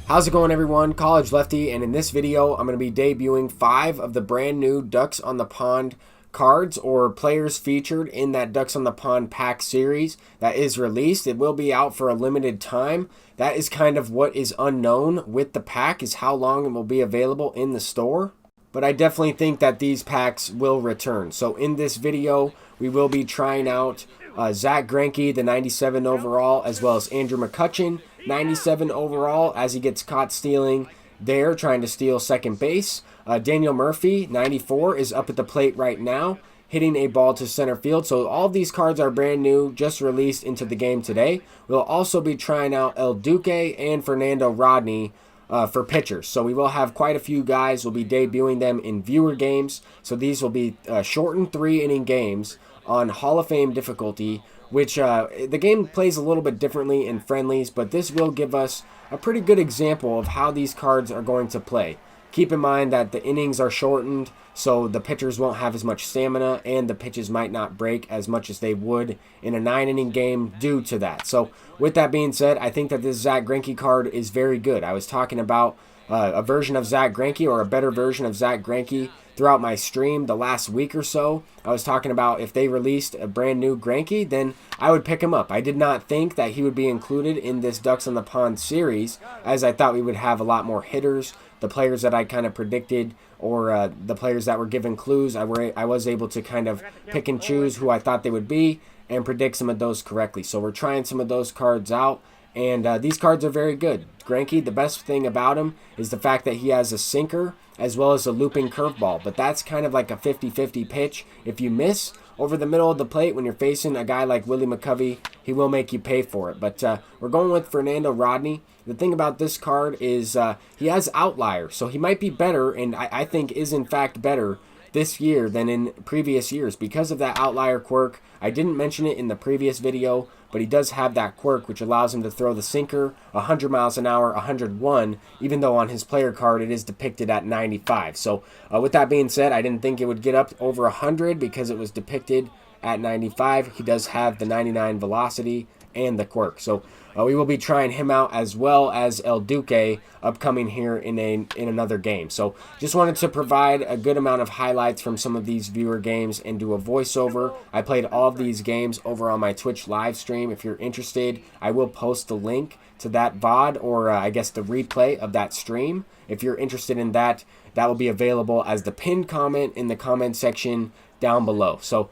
How's it going, everyone? College Lefty, and in this video I'm going to be debuting 5 of the brand new Ducks on the Pond cards or players featured in that Ducks on the Pond pack series that is released. It will be out for a limited time. That is kind of what is unknown with the pack, is how long it will be available in the store. But I definitely think that these packs will return. So in this video we will be trying out Zack Greinke, the 97 overall, as well as Andrew McCutchen, 97 overall, as he gets caught stealing there, trying to steal second base. Daniel Murphy, 94, is up at the plate right now, hitting a ball to center field. So all of these cards are brand new, just released into the game today. We'll also be trying out Duque and Rodney for pitchers. So we will have quite a few guys. We'll be debuting them in viewer games. So these will be shortened 3-inning games on Hall of Fame difficulty, which the game plays a little bit differently in friendlies, but this will give us a pretty good example of how these cards are going to play. Keep in mind that the innings are shortened, so the pitchers won't have as much stamina, and the pitches might not break as much as they would in a 9-inning game due to that. So with that being said, I think that this Zack Greinke card is very good. I was talking about a version of Zack Greinke, or a better version of Zack Greinke, throughout my stream the last week or so. I was talking about if they released a brand new Greinke, then I would pick him up. I did not think that he would be included in this Ducks on the Pond series, as I thought we would have a lot more hitters, the players that I kind of predicted, or the players that were given clues. I was able to kind of pick and choose who I thought they would be and predict some of those correctly. So we're trying some of those cards out, and these cards are very good. Greinke, the best thing about him is the fact that he has a sinker as well as a looping curveball, but that's kind of like a 50-50 pitch. If you miss over the middle of the plate when you're facing a guy like Willie McCovey, he will make you pay for it. But we're going with Rodney. The thing about this card is he has outlier, so he might be better, and I think is in fact better this year than in previous years because of that outlier quirk. I didn't mention it in the previous video, but he does have that quirk which allows him to throw the sinker 100 miles an hour, 101, even though on his player card it is depicted at 95. So with that being said, I didn't think it would get up over 100 because it was depicted at 95. He does have the 99 velocity and the quirk. So we will be trying him out, as well as Duque upcoming here in another game. So just wanted to provide a good amount of highlights from some of these viewer games and do a voiceover. I played all of these games over on my Twitch live stream. If you're interested, I will post the link to that VOD, or I guess the replay of that stream. If you're interested in that, that will be available as the pinned comment in the comment section down below. So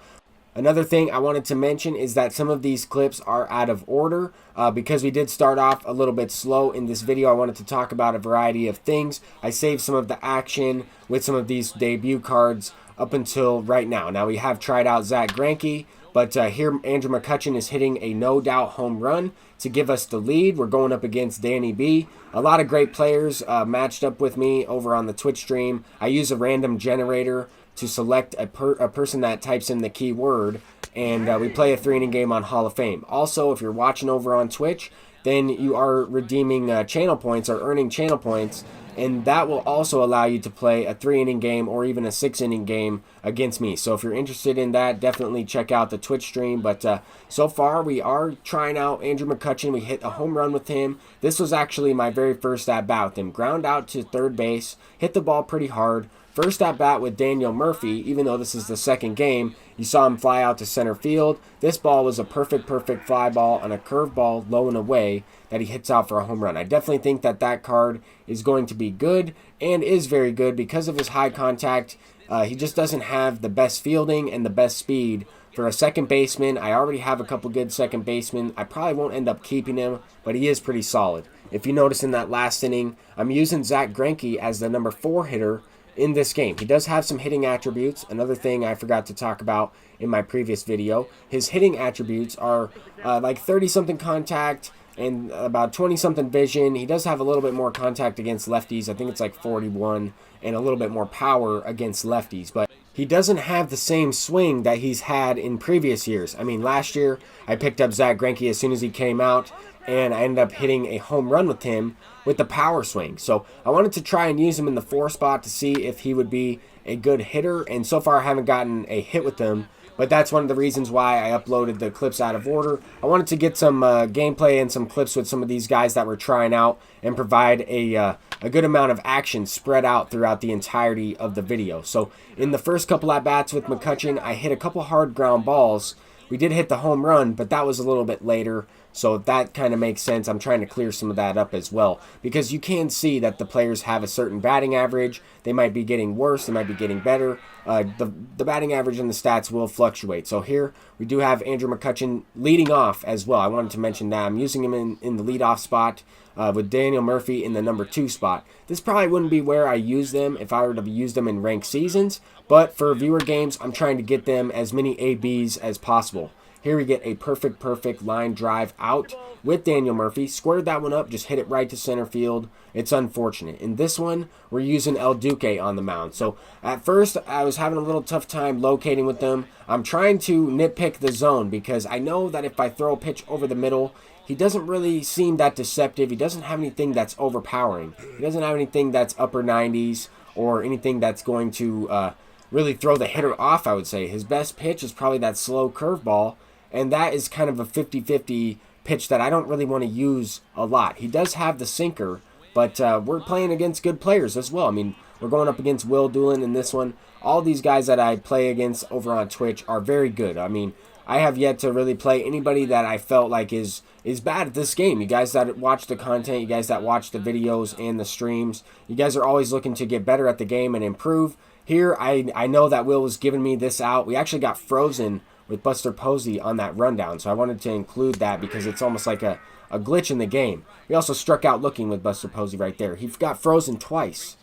another thing I wanted to mention is that some of these clips are out of order because we did start off a little bit slow in this video. I wanted to talk about a variety of things. I saved some of the action with some of these debut cards up until right now. Now we have tried out Zack Greinke, but here Andrew McCutchen is hitting a no-doubt home run to give us the lead. We're going up against Danny B. A lot of great players matched up with me over on the Twitch stream. I use a random generator to select a person that types in the keyword, and we play a 3-inning game on Hall of Fame. Also, if you're watching over on Twitch, then you are redeeming channel points or earning channel points, and that will also allow you to play a 3-inning game or even a 6-inning game against me. So if you're interested in that, definitely check out the Twitch stream. But so far, we are trying out Andrew McCutchen. We hit a home run with him. This was actually my very first at-bat with him. Ground out to third base, hit the ball pretty hard. First at bat with Daniel Murphy, even though this is the second game, you saw him fly out to center field. This ball was a perfect fly ball on a curveball low and away that he hits out for a home run. I definitely think that that card is going to be good, and is very good because of his high contact. He just doesn't have the best fielding and the best speed for a second baseman. I already have a couple good second basemen. I probably won't end up keeping him, but he is pretty solid. If you notice in that last inning, I'm using Zack Greinke as the number 4 hitter in this game. He does have some hitting attributes. Another thing I forgot to talk about in my previous video, his hitting attributes are like 30-something contact and about 20-something vision. He does have a little bit more contact against lefties. I think it's like 41, and a little bit more power against lefties. But he doesn't have the same swing that he's had in previous years. I mean, last year I picked up Zack Greinke as soon as he came out, and I ended up hitting a home run with him with the power swing. So I wanted to try and use him in the 4 spot to see if he would be a good hitter, and so far I haven't gotten a hit with him. But that's one of the reasons why I uploaded the clips out of order. I wanted to get some gameplay and some clips with some of these guys that were trying out and provide a good amount of action spread out throughout the entirety of the video. So in the first couple at bats with McCutchen, I hit a couple hard ground balls. We did hit the home run, but that was a little bit later. So that kind of makes sense. I'm trying to clear some of that up as well, because you can see that the players have a certain batting average. They might be getting worse. They might be getting better. The batting average and the stats will fluctuate. So here we do have Andrew McCutchen leading off as well. I wanted to mention that. I'm using him in the leadoff spot with Daniel Murphy in the number 2 spot. This probably wouldn't be where I use them if I were to use them in ranked seasons, but for viewer games, I'm trying to get them as many ABs as possible. Here we get a perfect line drive out with Daniel Murphy. Squared that one up, just hit it right to center field. It's unfortunate. In this one, we're using Duque on the mound. So at first, I was having a little tough time locating with them. I'm trying to nitpick the zone because I know that if I throw a pitch over the middle, he doesn't really seem that deceptive. He doesn't have anything that's overpowering. He doesn't have anything that's upper 90s or anything that's going to really throw the hitter off, I would say. His best pitch is probably that slow curveball, and that is kind of a 50-50 pitch that I don't really want to use a lot. He does have the sinker, but we're playing against good players as well. I mean, we're going up against Will Doolin in this one. All these guys that I play against over on Twitch are very good. I mean, I have yet to really play anybody that I felt like is bad at this game. You guys that watch the content, you guys that watch the videos and the streams, you guys are always looking to get better at the game and improve. Here, I know that Will was giving me this out. We actually got frozen with Buster Posey on that rundown, so I wanted to include that because it's almost like a glitch in the game. We also struck out looking with Buster Posey right there. He got frozen twice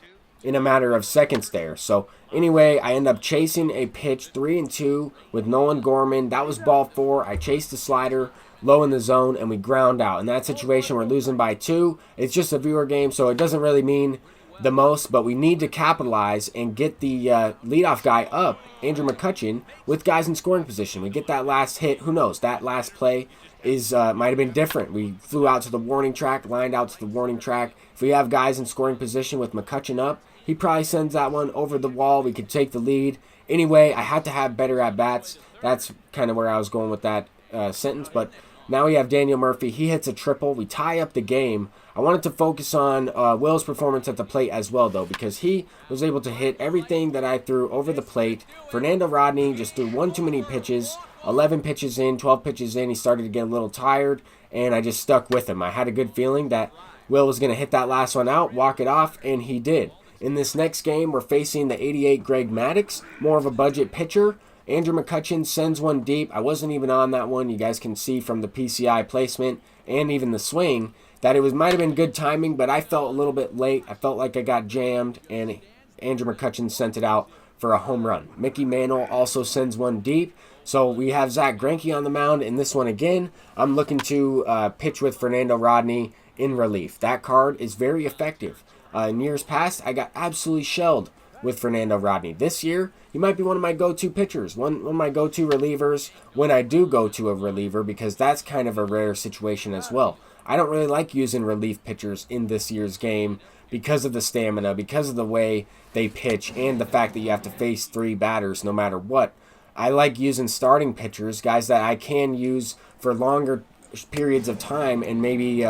in a matter of seconds there. So anyway, I end up chasing a pitch 3-2 with Nolan Gorman. That was ball 4. I chased the slider low in the zone, and we ground out. In that situation, we're losing by 2. It's just a viewer game, so it doesn't really mean the most, but we need to capitalize and get the leadoff guy up, Andrew McCutchen, with guys in scoring position. We get that last hit. Who knows? That last play is might have been different. We flew out to the warning track, lined out to the warning track. If we have guys in scoring position with McCutchen up, he probably sends that one over the wall. We could take the lead. Anyway, I had to have better at-bats. That's kind of where I was going with that sentence, but now we have Daniel Murphy. He hits a triple. We tie up the game. I wanted to focus on Will's performance at the plate as well, though, because he was able to hit everything that I threw over the plate. Fernando Rodney just threw one too many pitches. 11 pitches in, 12 pitches in. He started to get a little tired, and I just stuck with him. I had a good feeling that Will was going to hit that last one out, walk it off, and he did. In this next game, we're facing the 88 Greg Maddux, more of a budget pitcher. Andrew McCutchen sends one deep. I wasn't even on that one. You guys can see from the PCI placement and even the swing that it might have been good timing, but I felt a little bit late. I felt like I got jammed, and Andrew McCutchen sent it out for a home run. Mickey Mantle also sends one deep. So we have Zach Greinke on the mound in this one again. I'm looking to pitch with Fernando Rodney in relief. That card is very effective. In years past, I got absolutely shelled with Fernando Rodney. This year, he might be one of my go-to pitchers, one of my go-to relievers when I do go to a reliever, because that's kind of a rare situation as well. I don't really like using relief pitchers in this year's game because of the stamina, because of the way they pitch, and the fact that you have to face 3 batters no matter what. I like using starting pitchers, guys that I can use for longer periods of time, and maybe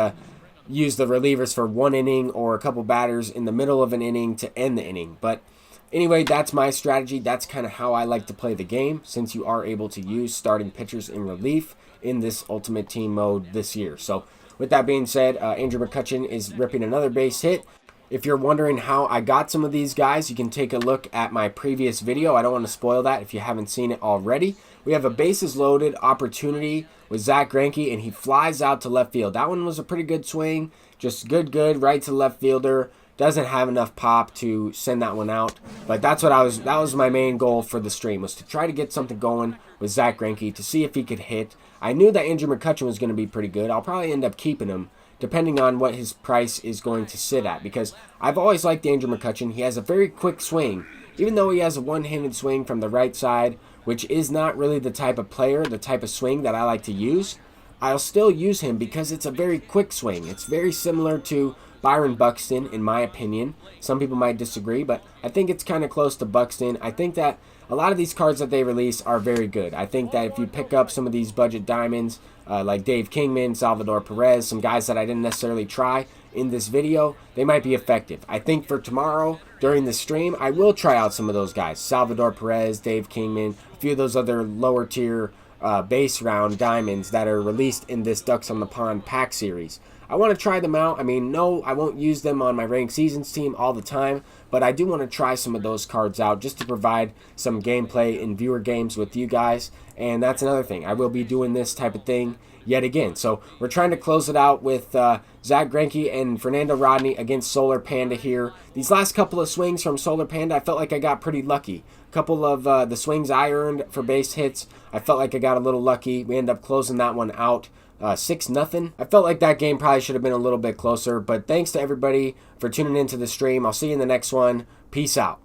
use the relievers for 1 inning or a couple batters in the middle of an inning to end the inning. But anyway, that's my strategy. That's kind of how I like to play the game, since you are able to use starting pitchers in relief in this Ultimate Team mode this year. So with that being said, Andrew McCutchen is ripping another base hit. If you're wondering how I got some of these guys, you can take a look at my previous video. I don't want to spoil that if you haven't seen it already. We have a bases loaded opportunity with Zach Greinke, and he flies out to left field. That one was a pretty good swing. Just good, right to left fielder. Doesn't have enough pop to send that one out. But that was my main goal for the stream, was to try to get something going with Zach Greinke to see if he could hit. I knew that Andrew McCutchen was going to be pretty good. I'll probably end up keeping him, depending on what his price is going to sit at, because I've always liked Andrew McCutchen. He has a very quick swing, even though he has a one-handed swing from the right side, which is not really the type of player, the type of swing that I like to use. I'll still use him because it's a very quick swing. It's very similar to Byron Buxton, in my opinion. Some people might disagree, but I think it's kind of close to Buxton. I think that a lot of these cards that they release are very good. I think that if you pick up some of these budget diamonds, like Dave Kingman, Salvador Perez, some guys that I didn't necessarily try in this video, they might be effective. I think for tomorrow, during the stream, I will try out some of those guys. Salvador Perez, Dave Kingman, a few of those other lower tier base round diamonds that are released in this Ducks on the Pond pack series. I want to try them out. I mean, no, I won't use them on my ranked seasons team all the time, but I do want to try some of those cards out just to provide some gameplay in viewer games with you guys. And that's another thing. I will be doing this type of thing yet again. So we're trying to close it out with Zach Greinke and Fernando Rodney against Solar Panda here. These last couple of swings from Solar Panda, I felt like I got pretty lucky. A couple of the swings I earned for base hits, I felt like I got a little lucky. We ended up closing that one out 6-0. I felt like that game probably should have been a little bit closer, but thanks to everybody for tuning into the stream. I'll see you in the next one. Peace out.